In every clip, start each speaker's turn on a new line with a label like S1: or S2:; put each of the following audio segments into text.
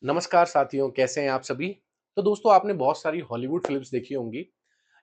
S1: नमस्कार साथियों, कैसे हैं आप सभी। तो दोस्तों, आपने बहुत सारी हॉलीवुड फिल्म्स देखी होंगी।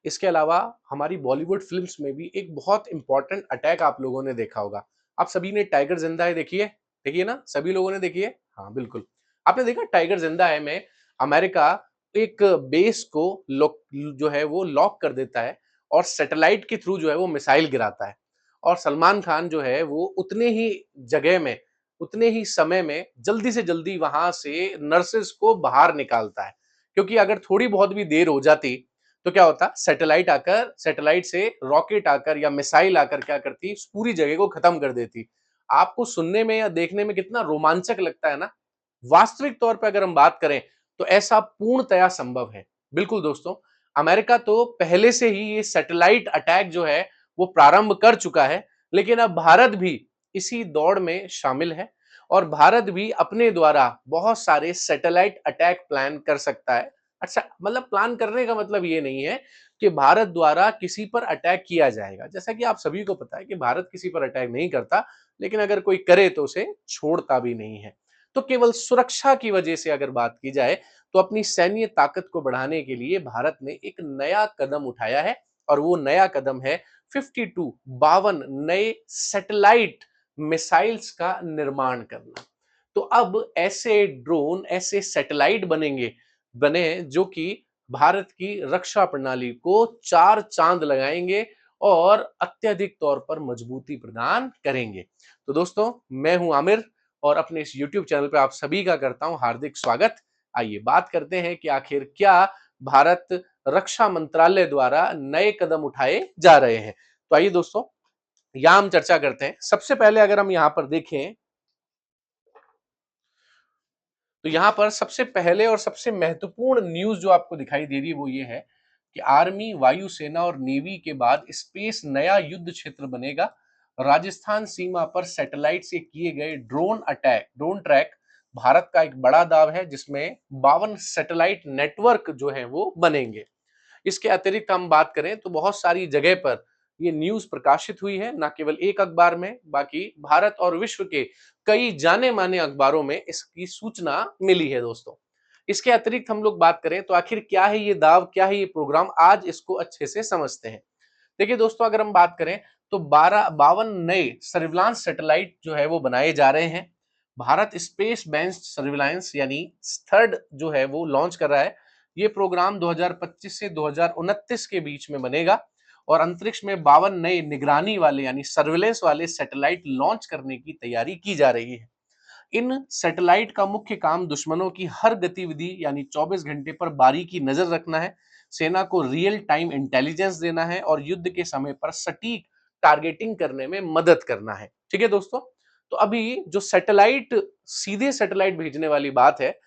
S1: इसके अलावा हमारी बॉलीवुड फिल्म्स में भी एक बहुत इंपॉर्टेंट अटैक आप लोगों ने देखा होगा। आप सभी ने टाइगर जिंदा है देखी है? देखिए ना, सभी लोगों ने देखी है। हाँ बिल्कुल। आपने देखा टाइगर जिंदा है में अमेरिका एक बेस को लॉक जो है वो लॉक कर देता है और सैटेलाइट के थ्रू जो है वो मिसाइल गिराता है। और सलमान खान जो है वो उतने ही जगह में, उतने ही समय में जल्दी से जल्दी वहां से नर्सेस को बाहर निकालता है। क्योंकि अगर थोड़ी बहुत भी देर हो जाती तो क्या होता, सैटेलाइट आकर, सैटेलाइट से रॉकेट आकर या मिसाइल आकर क्या करती, इस पूरी जगह को खत्म कर देती। आपको सुनने में या देखने में कितना रोमांचक लगता है ना। वास्तविक तौर पे अगर हम बात करें तो ऐसा पूर्णतया संभव है। बिल्कुल दोस्तों, अमेरिका तो पहले से ही ये सैटेलाइट अटैक जो है वो प्रारंभ कर चुका है, लेकिन अब भारत भी इसी दौड़ में शामिल है और भारत भी अपने द्वारा बहुत सारे सैटेलाइट अटैक प्लान कर सकता है। अच्छा, मतलब प्लान करने का मतलब ये नहीं है कि भारत द्वारा किसी पर अटैक किया जाएगा। जैसा कि आप सभी को पता है कि भारत किसी पर अटैक नहीं करता, लेकिन अगर कोई करे तो उसे छोड़ता भी नहीं है। तो केवल सुरक्षा की वजह से अगर बात की जाए तो अपनी सैन्य ताकत को बढ़ाने के लिए भारत ने एक नया कदम उठाया है और वो नया कदम है 52 नए सैटेलाइट मिसाइल्स का निर्माण करना। तो अब ऐसे ड्रोन, ऐसे सैटेलाइट बने जो कि भारत की रक्षा प्रणाली को चार चांद लगाएंगे और अत्यधिक तौर पर मजबूती प्रदान करेंगे। तो दोस्तों, मैं हूं आमिर और अपने इस YouTube चैनल पे आप सभी का करता हूं हार्दिक स्वागत। आइए बात करते हैं कि आखिर क्या भारत रक्षा मंत्रालय द्वारा नए कदम उठाए जा रहे हैं। तो आइए दोस्तों, यहां हम चर्चा करते हैं। सबसे पहले अगर हम यहां पर देखें तो यहां पर सबसे पहले और सबसे महत्वपूर्ण न्यूज जो आपको दिखाई दे रही है वो ये है कि आर्मी, वायुसेना और नेवी के बाद स्पेस नया युद्ध क्षेत्र बनेगा। राजस्थान सीमा पर सैटेलाइट से किए गए ड्रोन ट्रैक भारत का एक बड़ा दाव है, जिसमें 52 सैटेलाइट नेटवर्क जो है वो बनेंगे। इसके अतिरिक्त हम बात करें तो बहुत सारी जगह पर ये न्यूज प्रकाशित हुई है, ना केवल एक अखबार में, बाकी भारत और विश्व के कई जाने माने अखबारों में इसकी सूचना मिली है दोस्तों। इसके अतिरिक्त हम लोग बात करें तो आखिर क्या है ये दाव, क्या है ये प्रोग्राम, आज इसको अच्छे से समझते हैं। देखिए दोस्तों, अगर हम बात करें तो 52 नए सर्विलांस सैटेलाइट जो है वो बनाए जा रहे हैं। भारत स्पेस बेस्ड सर्विलांस यानी थर्ड जो है वो लॉन्च कर रहा है। ये प्रोग्राम 2025 से 2029 के बीच में बनेगा और अंतरिक्ष में 52 नए निगरानी वाले यानी सर्विलेंस वाले सैटेलाइट लॉन्च करने की तैयारी की जा रही है। इन सैटेलाइट का मुख्य काम दुश्मनों की हर गतिविधि यानी 24 घंटे पर बारीकी नजर रखना है, सेना को रियल टाइम इंटेलिजेंस देना है और युद्ध के समय पर सटीक टारगेटिंग करने में मदद करना है। ठीक है दोस्तों। तो अभी जो सैटेलाइट, सीधे सैटेलाइट भेजने वाली बात है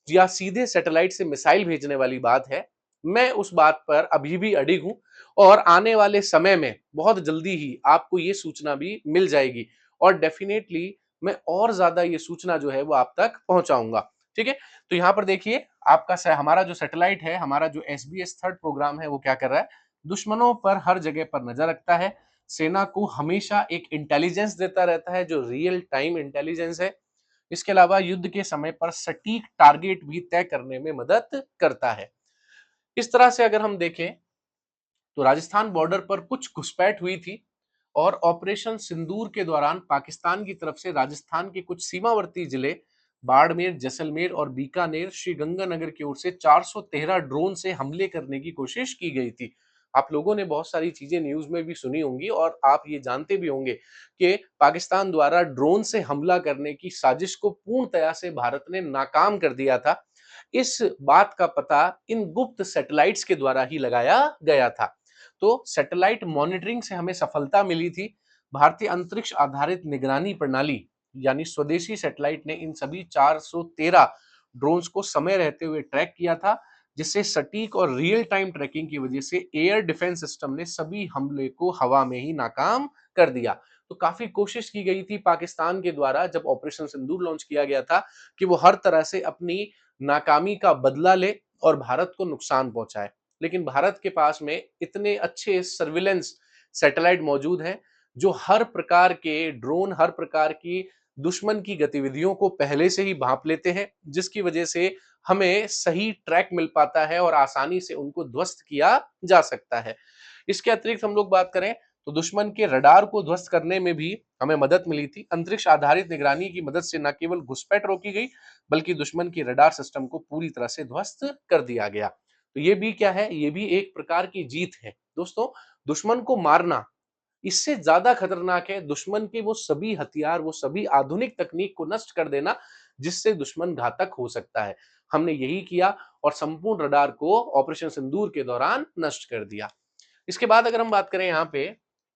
S1: या सीधे सैटेलाइट से मिसाइल भेजने वाली बात है, मैं उस बात पर अभी भी अडिग हूं और आने वाले समय में बहुत जल्दी ही आपको ये सूचना भी मिल जाएगी और डेफिनेटली मैं और ज्यादा ये सूचना जो है वो आप तक पहुंचाऊंगा। ठीक है। तो यहां पर देखिए, हमारा जो सैटेलाइट है, हमारा जो SBS थर्ड प्रोग्राम है वो क्या कर रहा है, दुश्मनों पर हर जगह पर नजर रखता है, सेना को हमेशा एक इंटेलिजेंस देता रहता है जो रियल टाइम इंटेलिजेंस है। इसके अलावा युद्ध के समय पर सटीक टारगेट भी तय करने में मदद करता है। इस तरह से अगर हम देखें तो राजस्थान बॉर्डर पर कुछ घुसपैठ हुई थी और ऑपरेशन सिंदूर के दौरान पाकिस्तान की तरफ से राजस्थान के कुछ सीमावर्ती जिले बाड़मेर, जैसलमेर और बीकानेर, श्रीगंगानगर की ओर से 413 ड्रोन से हमले करने की कोशिश की गई थी। आप लोगों ने बहुत सारी चीजें न्यूज में भी सुनी होंगी और आप ये जानते भी होंगे कि पाकिस्तान द्वारा ड्रोन से हमला करने की साजिश को पूर्णतया से भारत ने नाकाम कर दिया था। इस बात का पता इन गुप्त सैटेलाइट्स के द्वारा ही लगाया गया था। तो सैटेलाइट मॉनिटरिंग से हमें सफलता मिली थी। भारतीय अंतरिक्ष आधारित निगरानी प्रणाली यानी स्वदेशी सैटेलाइट ने इन सभी 413 ड्रोन्स को समय रहते हुए ट्रैक किया था, जिससे सटीक और रियल टाइम ट्रैकिंग की वजह से एयर डिफेंस सिस्टम ने सभी हमले को हवा में ही नाकाम कर दिया। तो काफी कोशिश की गई थी पाकिस्तान के द्वारा, जब ऑपरेशन सिंदूर लॉन्च किया गया था, कि वो हर तरह से अपनी नाकामी का बदला ले और भारत को नुकसान पहुंचाए। लेकिन भारत के पास में इतने अच्छे सर्विलेंस सैटेलाइट मौजूद हैं जो हर प्रकार के ड्रोन, हर प्रकार की दुश्मन की गतिविधियों को पहले से ही भांप लेते हैं, जिसकी वजह से हमें सही ट्रैक मिल पाता है और आसानी से उनको ध्वस्त किया जा सकता है। इसके अतिरिक्त हम लोग बात करें तो दुश्मन के रडार को ध्वस्त करने में भी हमें मदद मिली थी। अंतरिक्ष आधारित निगरानी की मदद से न केवल घुसपैठ रोकी गई, बल्कि दुश्मन की रडार सिस्टम को पूरी तरह से ध्वस्त कर दिया गया। तो ये भी क्या है, ये भी एक प्रकार की जीत है। दोस्तों, दुश्मन को मारना इससे ज्यादा खतरनाक है दुश्मन के वो सभी हथियार, वो सभी आधुनिक तकनीक को नष्ट कर देना, जिससे दुश्मन घातक हो सकता है। हमने यही किया और संपूर्ण रडार को ऑपरेशन सिंदूर के दौरान नष्ट कर दिया। इसके बाद अगर हम बात करें यहाँ पे,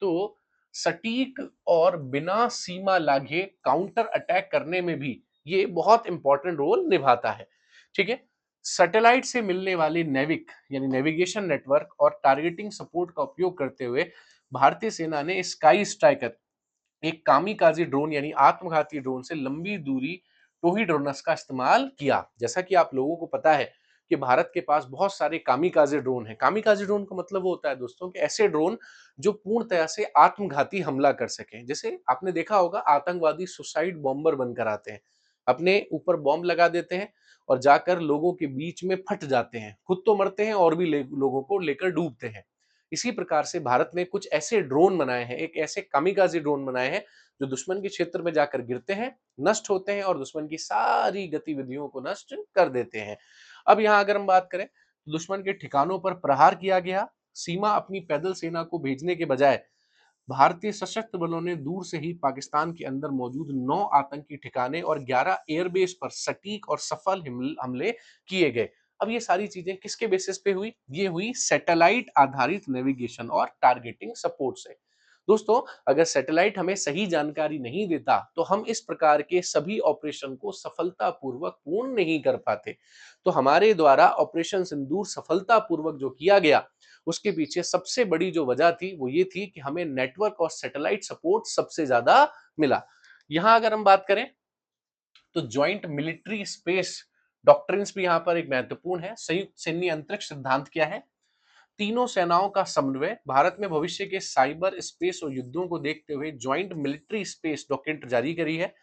S1: तो सटीक और बिना सीमा लांघे काउंटर अटैक करने में भी ये बहुत इंपॉर्टेंट रोल निभाता है। ठीक है। सैटेलाइट से मिलने वाले नेविक यानी नेविगेशन नेटवर्क और टारगेटिंग सपोर्ट का उपयोग करते हुए भारतीय सेना ने स्काई स्ट्राइकर, एक कामिकाज़ी ड्रोन यानी आत्मघाती ड्रोन से लंबी दूरी टोही ड्रोनस का इस्तेमाल किया। जैसा कि आप लोगों को पता है कि भारत के पास बहुत सारे कामिकाज़ी ड्रोन हैं। कामिकाज़ी ड्रोन का मतलब वो होता है दोस्तों कि ऐसे ड्रोन जो पूर्णतया से आत्मघाती हमला कर सकें। जैसे आपने देखा होगा आतंकवादी सुसाइड बॉम्बर बनकर आते हैं, अपने ऊपर बॉम्ब लगा देते हैं और जाकर लोगों के बीच में फट जाते हैं, खुद तो मरते हैं और भी लोगों को लेकर डूबते हैं। इसी प्रकार से भारत ने कुछ ऐसे ड्रोन बनाए हैं, एक ऐसे कामिकाज़ी ड्रोन बनाए हैं, जो दुश्मन के क्षेत्र में जाकर गिरते हैं, नष्ट होते हैं और दुश्मन की सारी गतिविधियों को नष्ट कर देते हैं। अब यहाँ अगर हम बात करें, तो दुश्मन के ठिकानों पर प्रहार किया गया। सीमा अपनी पैदल सेना को भेजने के बजाय भारतीय सशस्त्र बलों ने दूर से ही पाकिस्तान के अंदर मौजूद 9 आतंकी ठिकाने और 11 एयरबेस पर सटीक और सफल हमले किए गए। अब ये सारी चीजें किसके बेसिस पे हुई? ये हुई सैटेलाइट आधारित नेविगेशन और टारगेटिंग सपोर्ट से। दोस्तों, अगर सैटेलाइट हमें सही जानकारी नहीं देता, तो हम इस प्रकार के सभी ऑपरेशन को सफलतापूर्वक पूर्ण नहीं कर पाते। तो हमारे द्वारा ऑपरेशन सिंदूर सफलतापूर्वक जो किया गया, उसके पीछे सबसे बड़ी जो वजह थी वो ये थी कि हमें नेटवर्क और सैटेलाइट सपोर्ट सबसे ज्यादा मिला। यहां अगर हम बात करें, तो ज्वाइंट मिलिट्री स्पेस डॉक्ट्रिन्स भी यहां पर एक महत्वपूर्ण है। संयुक्त सैन्य अंतरिक्ष सिद्धांत क्या है? तीनों सेनाओं का समन्वय। भारत में भविष्य के साइबर स्पेस और युद्धों को देखते हुए ज्वाइंट मिलिट्री स्पेस डॉक्ट्रिन जारी करी है।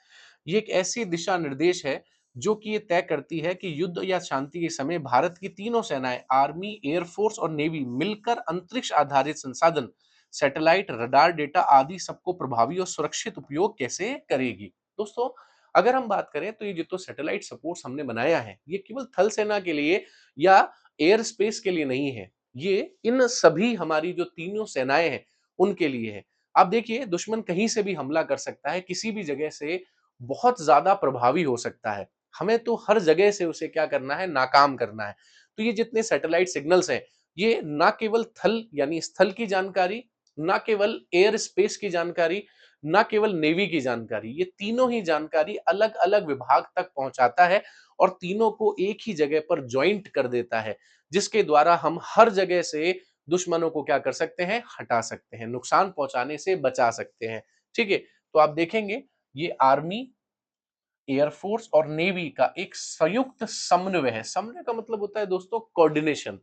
S1: ये एक ऐसी दिशा निर्देश है जो कि ये तय करती है कि युद्ध या शांति के समय भारत की तीनों सेनाएं, आर्मी, एयरफोर्स और नेवी मिलकर अंतरिक्ष आधारित संसाधन, सैटेलाइट, रडार डेटा आदि सबको प्रभावी और सुरक्षित उपयोग कैसे करेगी। दोस्तों, अगर हम बात करें तो ये जो तो सैटेलाइट सपोर्ट्स हमने बनाया है, ये केवल थल सेना के लिए या एयर स्पेस के लिए नहीं है। ये इन सभी हमारी जो तीनों सेनाएं हैं उनके लिए है। आप देखिए, दुश्मन कहीं से भी हमला कर सकता है, किसी भी जगह से बहुत ज्यादा प्रभावी हो सकता है। हमें तो हर जगह से उसे क्या करना है? नाकाम करना है। तो ये जितने सैटेलाइट सिग्नल्स हैं, ये ना केवल थल यानी स्थल की जानकारी, ना केवल एयर स्पेस की जानकारी, ना केवल नेवी की जानकारी, ये तीनों ही जानकारी अलग अलग विभाग तक पहुंचाता है और तीनों को एक ही जगह पर ज्वाइंट कर देता है, जिसके द्वारा हम हर जगह से दुश्मनों को क्या कर सकते हैं? हटा सकते हैं, नुकसान पहुंचाने से बचा सकते हैं। ठीक है। तो आप देखेंगे, ये आर्मी, एयरफोर्स और नेवी का एक संयुक्त समन्वय है। समन्वय का मतलब होता है दोस्तों कोऑर्डिनेशन।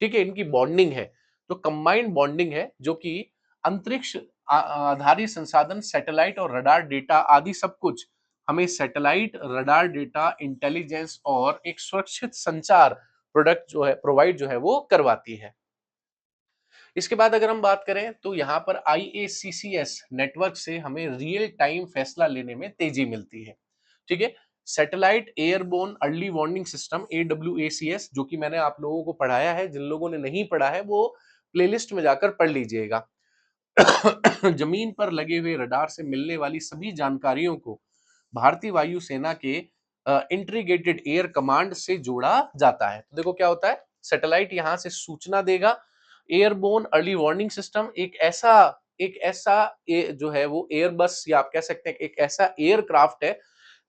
S1: ठीक है, इनकी बॉन्डिंग है, तो कंबाइंड बॉन्डिंग है, जो कि अंतरिक्ष आधारित संसाधन, सैटेलाइट और रडार डेटा आदि सब कुछ हमें सैटेलाइट, रडार डेटा, इंटेलिजेंस और एक सुरक्षित संचार प्रोडक्ट जो है, प्रोवाइड जो है वो करवाती है। इसके बाद अगर हम बात करें, तो यहाँ पर आईएसीसीएस नेटवर्क से हमें रियल टाइम फैसला लेने में तेजी मिलती है। ठीक है। Satellite airborne early warning system AWACS, जो कि मैंने आप लोगों को पढ़ाया है, जिन लोगों ने नहीं पढ़ा है वो प्लेलिस्ट में जाकर पढ़ लीजिएगा। जमीन पर लगे हुए रडार से मिलने वाली सभी जानकारियों को भारतीय वायुसेना के इंटीग्रेटेड एयर कमांड से जोड़ा जाता है। तो देखो क्या होता है, सैटेलाइट यहां से सूचना देगा। एयरबोर्न अर्ली वार्निंग सिस्टम एक ऐसा जो है वो एयरबस, या आप कह सकते हैं एक ऐसा एयरक्राफ्ट है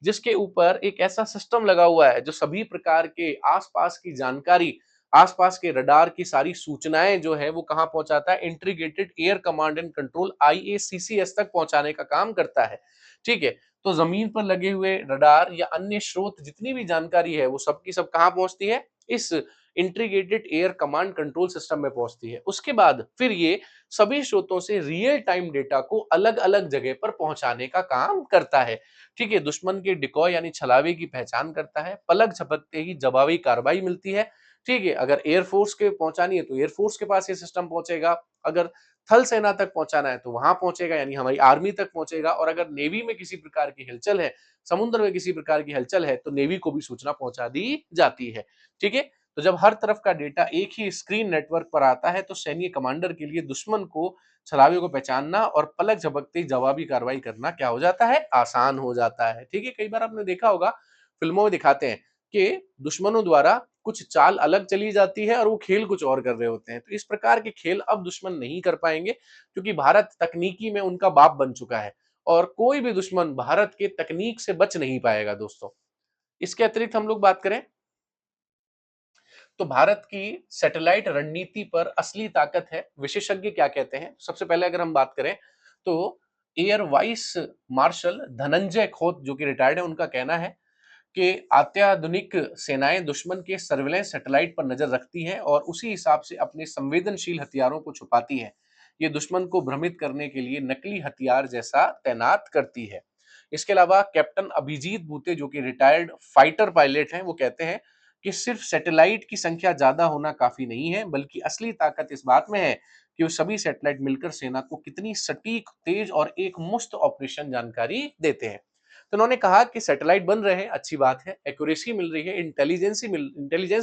S1: जिसके ऊपर एक ऐसा सिस्टम लगा हुआ है जो सभी प्रकार के आसपास की जानकारी, आसपास के रडार की सारी सूचनाएं जो है वो कहां पहुंचाता है? Integrated air command and control IACCS तक पहुंचाने का काम करता है। ठीक है। तो जमीन पर लगे हुए रडार या अन्य स्रोत जितनी भी जानकारी है वो सब की सब कहां पहुंचती है? इस integrated air command control system में पहुंचती है। उसके बाद फिर ये सभी स्रोतों से रियल टाइम डेटा को अलग अलग जगह पर पहुंचाने का काम करता है। ठीक है, दुश्मन के डिकॉय यानी छलावे की पहचान करता है, पलक झपकते ही जवाबी कार्रवाई मिलती है। ठीक है, अगर एयरफोर्स के पहुंचानी है तो एयरफोर्स के पास ये सिस्टम पहुंचेगा, अगर थल सेना तक पहुंचाना है तो वहां पहुंचेगा यानी हमारी आर्मी तक पहुंचेगा, और अगर नेवी में किसी प्रकार की हलचल है, समुद्र में किसी प्रकार की हलचल है तो नेवी को भी सूचना पहुंचा दी जाती है। ठीक है, तो जब हर तरफ का डेटा एक ही स्क्रीन नेटवर्क पर आता है तो सैन्य कमांडर के लिए दुश्मन को छलावे को पहचानना और पलक झपकते ही जवाबी कार्रवाई करना क्या हो जाता है, आसान हो जाता है। ठीक है, कई बार आपने देखा होगा फिल्मों में दिखाते हैं कि दुश्मनों द्वारा कुछ चाल अलग चली जाती है और वो खेल कुछ और कर रहे होते हैं। तो इस प्रकार के खेल अब दुश्मन नहीं कर पाएंगे, क्योंकि भारत तकनीकी में उनका बाप बन चुका है और कोई भी दुश्मन भारत के तकनीक से बच नहीं पाएगा दोस्तों। इसके अतिरिक्त हम लोग बात करें तो भारत की सैटेलाइट रणनीति पर असली ताकत है, विशेषज्ञ क्या कहते हैं। सबसे पहले अगर हम बात करें तो air vice marshal Dhananjay Khot जो कि रिटायर्ड है, उनका कहना है कि अत्याधुनिक सेनाएं दुश्मन के सर्विलेंस सैटेलाइट पर नजर रखती हैं और उसी हिसाब से अपने संवेदनशील हथियारों को छुपाती हैं। ये दुश्मन को भ्रमित करने के लिए नकली हथियार जैसा तैनात करती है। इसके अलावा कैप्टन अभिजीत बूते जो कि रिटायर्ड फाइटर पायलट हैं, वो कहते हैं कि सिर्फ सैटेलाइट की संख्या ज्यादा होना काफी नहीं है, बल्कि असली ताकत इस बात में है कि वो सभी सैटेलाइट मिलकर सेना को कितनी सटीक, तेज और एक मुश्त ऑपरेशन जानकारी देते हैं। तो उन्होंने कहा कि सैटेलाइट बन रहे हैं, अच्छी बात है, एक्यूरेसी मिल रही है, इंटेलिजेंस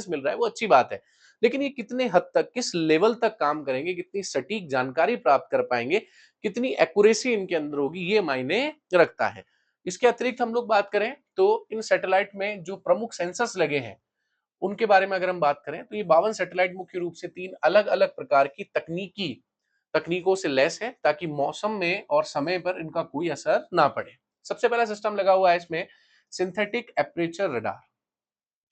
S1: मिल रहा है, वो अच्छी बात है। लेकिन ये कितने हद तक, किस लेवल तक काम करेंगे, कितनी सटीक जानकारी प्राप्त कर पाएंगे, कितनी एक्यूरेसी इनके अंदर होगी, ये मायने रखता है। इसके अतिरिक्त हम लोग बात करें तो इन सैटेलाइट में जो प्रमुख सेंसर्स लगे हैं, उनके बारे में अगर हम बात करें तो ये 52 सैटेलाइट मुख्य रूप से 3 अलग-अलग प्रकार की तकनीकों से लैस है, ताकि मौसम में और समय पर इनका कोई असर ना पड़े। सबसे पहला सिस्टम लगा हुआ है इसमें सिंथेटिक एपर्चर रडार।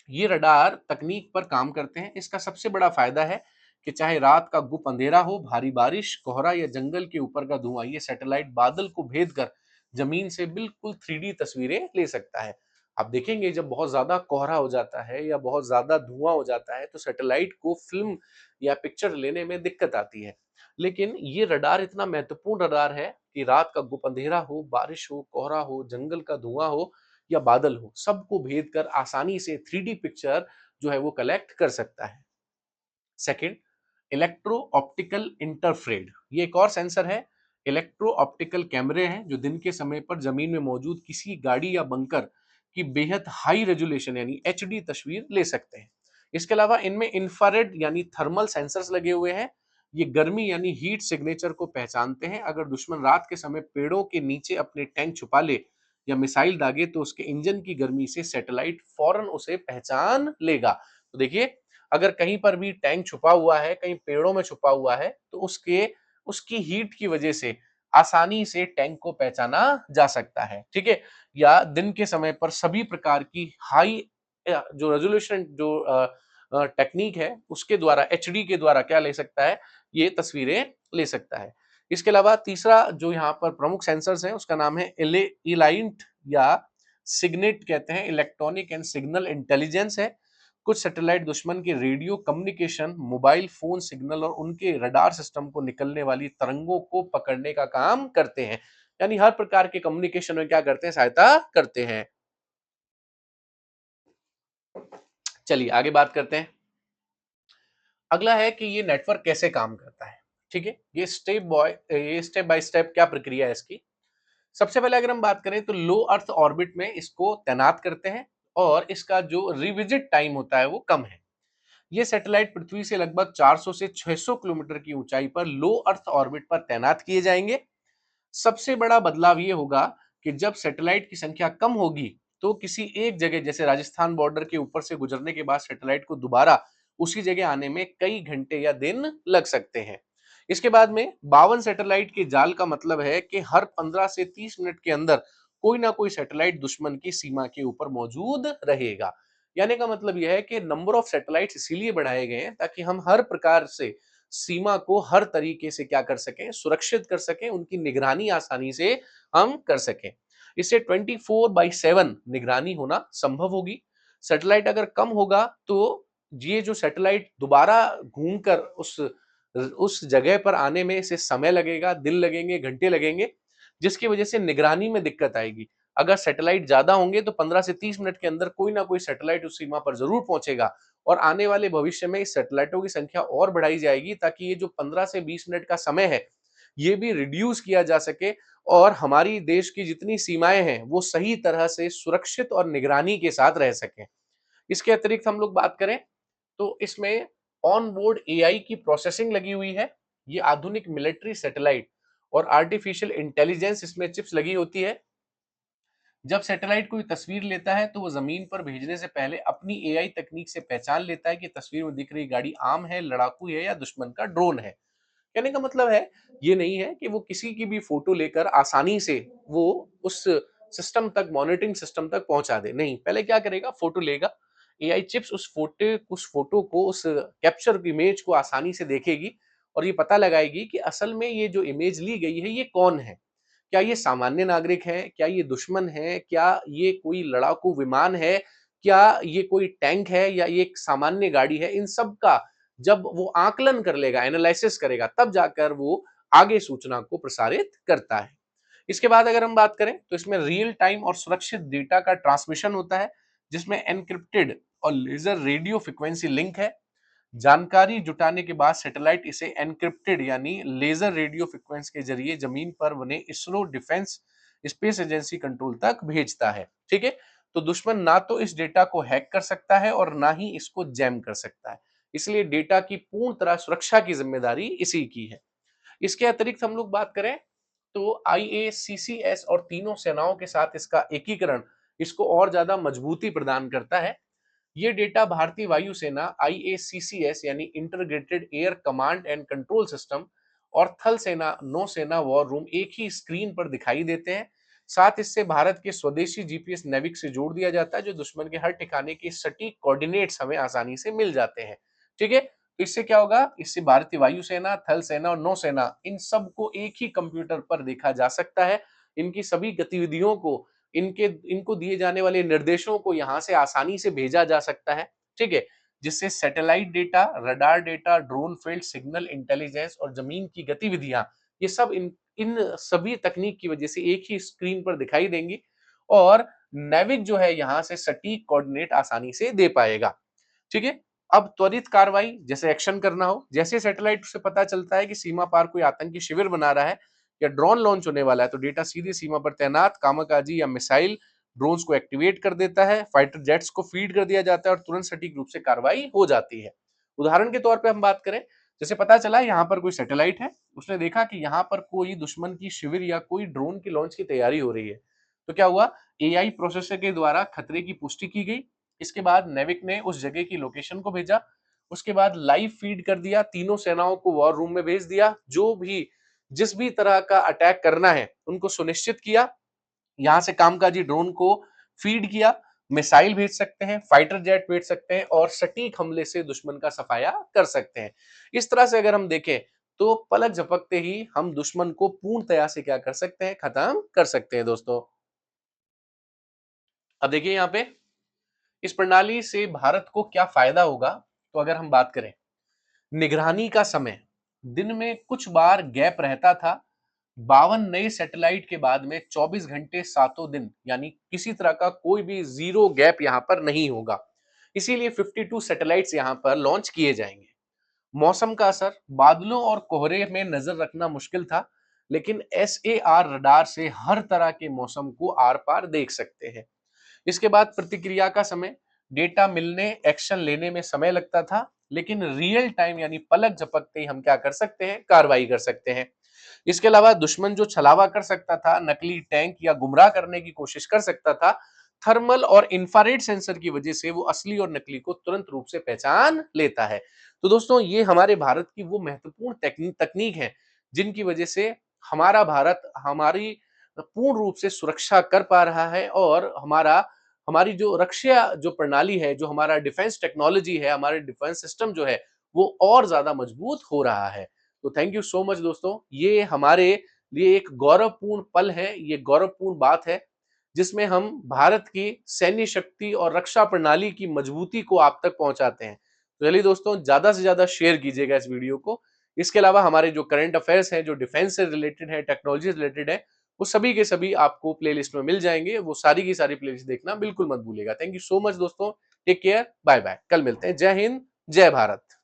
S1: ये रडार तकनीक पर काम करते हैं। इसका सबसे बड़ा फायदा है कि चाहे रात का गुप अंधेरा हो, भारी बारिश, कोहरा या जंगल के ऊपर का धुआं, ये सैटेलाइट बादल को भेद कर जमीन से बिल्कुल 3D तस्वीरें ले सकता है। आप देखेंगे जब बहुत ज्यादा कोहरा हो जाता है या बहुत ज्यादा धुआं हो जाता है तो सैटेलाइट को फिल्म या पिक्चर लेने में दिक्कत आती है। लेकिन ये रडार इतना महत्वपूर्ण रडार है कि रात का गुप अंधेरा हो, बारिश हो, कोहरा हो, जंगल का धुआं हो या बादल हो, सबको भेद कर आसानी से 3D पिक्चर जो है वो कलेक्ट कर सकता है। सेकंड, इलेक्ट्रो ऑप्टिकल इंटरफ्रेड, ये एक और सेंसर है। इलेक्ट्रो ऑप्टिकल कैमरे हैं जो दिन के समय पर जमीन में मौजूद किसी गाड़ी या बंकर की बेहद हाई रेजोल्यूशन यानी एचडी तस्वीर ले सकते हैं। इसके अलावा इनमें इंफ्रारेड यानी थर्मल सेंसर्स लगे हुए हैं। ये गर्मी यानी हीट सिग्नेचर को पहचानते हैं। अगर दुश्मन रात के समय पेड़ों के नीचे अपने टैंक छुपा ले या मिसाइल दागे तो उसके इंजन की गर्मी से सैटेलाइट फौरन उसे पहचान लेगा। तो देखिए, अगर कहीं पर भी टैंक छुपा हुआ है, कहीं पेड़ों में छुपा हुआ है, तो उसकी हीट की वजह से आसानी से टैंक को पहचाना जा सकता है। ठीक है, या दिन के समय पर सभी प्रकार की हाई जो रेजोल्यूशन टेक्निक है उसके द्वारा, एचडी के द्वारा क्या ले सकता है, ये तस्वीरें ले सकता है। इसके अलावा तीसरा जो यहाँ पर प्रमुख सेंसर्स है उसका नाम है इलाइंट या सिग्नेट कहते हैं, इलेक्ट्रॉनिक एंड सिग्नल इंटेलिजेंस है। कुछ सैटेलाइट दुश्मन के radio communication, mobile phone signal और उनके रडार सिस्टम को निकलने वाली तरंगों को पकड़ने का काम करते हैं, यानी हर प्रकार के कम्युनिकेशन में क्या करते हैं, सहायता करते हैं। चलिए आगे बात करते हैं। अगला है कि ये नेटवर्क कैसे काम करता है। ठीक है, ये स्टेप बाय स्टेप क्या प्रक्रिया है इसकी। सबसे पहले अगर हम बात करें तो लो अर्थ ऑर्बिट में इसको तैनात करते हैं और इसका जो रिविजिट टाइम होता है वो कम है। ये सैटेलाइट पृथ्वी से लगभग 400 से 600 किलोमीटर की ऊंचाई पर लो अर्थ ऑर्बिट पर तैनात किए जाएंगे। सबसे बड़ा बदलाव ये होगा कि जब सैटेलाइट की संख्या कम होगी तो किसी एक जगह जैसे राजस्थान बॉर्डर के ऊपर से गुजरने के बाद सैटेलाइट को दोबारा उसी जगह आने में कई घंटे या दिन लग सकते हैं। इसके बाद में 52 सैटेलाइट के जाल का मतलब है कि हर 15 से 30 मिनट के अंदर कोई ना कोई सैटेलाइट दुश्मन की सीमा के ऊपर मौजूद रहेगा। यानी का मतलब यह है कि नंबर ऑफ सैटेलाइट्स इसीलिए बढ़ाए गए हैं ताकि हम हर प्रकार से सीमा को हर तरीके से क्या कर सकें, सुरक्षित कर सकें, उनकी निगरानी आसानी से हम कर सकें। इससे 24/7 निगरानी होना संभव होगी। सैटेलाइट अगर कम होगा तो ये जो सैटेलाइट दोबारा घूमकर उस जगह पर आने में इसे समय लगेगा, दिन लगेंगे, घंटे लगेंगे, जिसकी वजह से निगरानी में दिक्कत आएगी। अगर सैटेलाइट ज़्यादा होंगे तो 15 से 30 मिनट के अंदर कोई ना कोई सैटेलाइट उस सीमा पर ज़रूर पहुँचेगा और आने वाले भविष्य में इस सैटेलाइटों की संख्या और बढ़ाई जाएगी ताकि ये जो 15 से 20 मिनट का समय है, ये भी रिड्यूस किया जा सके और हमारी देश की जितनी सीमाएँ हैं, वो सही तरह से सुरक्षित और निगरानी के साथ रह सकें। इसके अतिरिक्त हम लोग बात करें तो इसमें ऑन बोर्ड एआई की प्रोसेसिंग लगी हुई है। ये आधुनिक मिलिट्री सैटेलाइट और आर्टिफिशियल इंटेलिजेंस इसमें चिप्स लगी होती है। जब सैटेलाइट कोई तस्वीर लेता है तो वो जमीन पर भेजने से पहले अपनी एआई तकनीक से पहचान लेता है कि तस्वीर में दिख रही गाड़ी आम है, लड़ाकू है या दुश्मन का ड्रोन है। कहने का मतलब है ये नहीं है कि वो किसी की भी फोटो लेकर आसानी से वो उस सिस्टम तक, मॉनिटरिंग सिस्टम तक पहुंचा दे। नहीं, पहले क्या करेगा, फोटो लेगा, एआई चिप्स उस फोटो को, उस कैप्चर इमेज को आसानी से देखेगी और ये पता लगाएगी कि असल में ये जो इमेज ली गई है ये कौन है। क्या ये सामान्य नागरिक है, क्या ये दुश्मन है, क्या ये कोई लड़ाकू विमान है, क्या ये कोई टैंक है या ये एक सामान्य गाड़ी है। इन सब का जब वो आकलन कर लेगा, एनालिसिस करेगा, तब जाकर वो आगे सूचना को प्रसारित करता है। इसके बाद अगर हम बात करें तो इसमें रियल टाइम और सुरक्षित डेटा का ट्रांसमिशन होता है, जिसमें एनक्रिप्टेड और लेजर रेडियो फ्रिक्वेंसी लिंक है। जानकारी जुटाने के बाद सैटेलाइट इसे एनक्रिप्टेड यानी लेजर रेडियो फ्रिक्वेंसी के जरिए जमीन पर बने ISRO defence space agency control तक भेजता है। ठीक है, तो दुश्मन ना तो इस डेटा को हैक कर सकता है और ना ही इसको जैम कर सकता है। इसलिए डेटा की पूर्ण तरह सुरक्षा की जिम्मेदारी इसी की है। इसके अतिरिक्त हम लोग बात करें तो आईएसीसीएस और तीनों सेनाओं के साथ इसका एकीकरण इसको और ज्यादा मजबूती प्रदान करता है। ये डेटा भारतीय वायुसेना आईएसीसीएस यानी integrated air command and control system और थल सेना नौसेना वॉर रूम एक ही स्क्रीन पर दिखाई देते हैं। साथ इससे भारत के स्वदेशी जीपीएस नेविक से जोड़ दिया जाता है, जो दुश्मन के हर ठिकाने के सटीक कोऑर्डिनेट्स हमें आसानी से मिल जाते हैं। ठीक है, तो इससे क्या होगा, इससे भारतीय वायुसेना, थल सेना और नौसेना इन सबको एक ही कंप्यूटर पर देखा जा सकता है। इनकी सभी गतिविधियों को, इनके इनको दिए जाने वाले निर्देशों को यहाँ से आसानी से भेजा जा सकता है। ठीक है, जिससे satellite data, radar data, drone field signal intelligence और जमीन की गतिविधियां, ये सब इन इन सभी तकनीक की वजह से एक ही स्क्रीन पर दिखाई देंगी और नेविक जो है यहाँ से सटीक कोऑर्डिनेट आसानी से दे पाएगा। ठीक है, अब त्वरित कार्रवाई, जैसे एक्शन करना हो, जैसे सैटेलाइट से पता चलता है कि सीमा पार कोई आतंकी शिविर बना रहा है या ड्रोन लॉन्च होने वाला है, तो डेटा सीधे सीमा पर तैनात कामाकाजी या मिसाइल ड्रोन्स को एक्टिवेट कर देता है, फाइटर जेट्स को फीड कर दिया जाता है और तुरंत सटीक रूप से कार्रवाई हो जाती है। उदाहरण के तौर पे हम बात करें, जैसे पता चला यहाँ पर कोई सैटेलाइट है, उसने देखा कि यहाँ पर कोई दुश्मन की शिविर या कोई ड्रोन की लॉन्च की तैयारी हो रही है, तो क्या हुआ, एआई प्रोसेसर के द्वारा खतरे की पुष्टि की गई। इसके बाद नेविक ने उस जगह की लोकेशन को भेजा, उसके बाद लाइव फीड कर दिया, तीनों सेनाओं को वॉर रूम में भेज दिया, जो भी जिस भी तरह का अटैक करना है उनको सुनिश्चित किया। यहां से कामकाजी ड्रोन को फीड किया, मिसाइल भेज सकते हैं, फाइटर जेट भेज सकते हैं और सटीक हमले से दुश्मन का सफाया कर सकते हैं। इस तरह से अगर हम देखें तो पलक झपकते ही हम दुश्मन को पूर्णतया से क्या कर सकते हैं, खत्म कर सकते हैं दोस्तों। अब देखिए यहाँ पे इस प्रणाली से भारत को क्या फायदा होगा, तो अगर हम बात करें निगरानी का समय, दिन में कुछ बार गैप रहता था। 52 नए सैटेलाइट के बाद में 24 घंटे सातों दिन यानी किसी तरह का कोई भी जीरो गैप यहां पर नहीं होगा। इसीलिए 52 सैटेलाइट्स यहां पर लॉन्च किए जाएंगे। मौसम का असर, बादलों और कोहरे में नजर रखना मुश्किल था, लेकिन एसएआर रडार से हर तरह के मौसम को आर पार देख सकते हैं। इसके बाद प्रतिक्रिया का समय, डेटा मिलने, एक्शन लेने में समय लगता था, लेकिन रियल टाइम यानी पलक झपकते ही हम क्या कर सकते हैं, कार्रवाई कर सकते हैं। इसके अलावा दुश्मन जो छलावा कर सकता था, नकली टैंक या गुमराह करने की कोशिश कर सकता था, थर्मल और इंफ्रारेड सेंसर की वजह से वो असली और नकली को तुरंत रूप से पहचान लेता है। तो दोस्तों, ये हमारे भारत की वो महत्वपूर्ण तकनीक है जिनकी वजह से हमारा भारत हमारी पूर्ण रूप से सुरक्षा कर पा रहा है और हमारी जो रक्षा जो प्रणाली है, जो हमारा डिफेंस टेक्नोलॉजी है, हमारे डिफेंस सिस्टम जो है, वो और ज्यादा मजबूत हो रहा है। तो थैंक यू सो मच दोस्तों, ये हमारे लिए एक गौरवपूर्ण पल है, ये गौरवपूर्ण बात है जिसमें हम भारत की सैन्य शक्ति और रक्षा प्रणाली की मजबूती को आप तक पहुंचाते हैं। तो चलिए दोस्तों, ज़्यादा से ज़्यादा शेयर कीजिएगा इस वीडियो को। इसके अलावा हमारे जो करंट अफेयर्स हैं, जो डिफेंस से रिलेटेड हैं, टेक्नोलॉजी से रिलेटेड है, वो सभी के सभी आपको प्लेलिस्ट में मिल जाएँगे। वो सारी की सारी प्लेलिस्ट देखना बिल्कुल मत भूलिएगा। थैंक यू सो मच दोस्तों। Take care, bye bye. कल मिलते हैं। जय हिंद, जय भारत।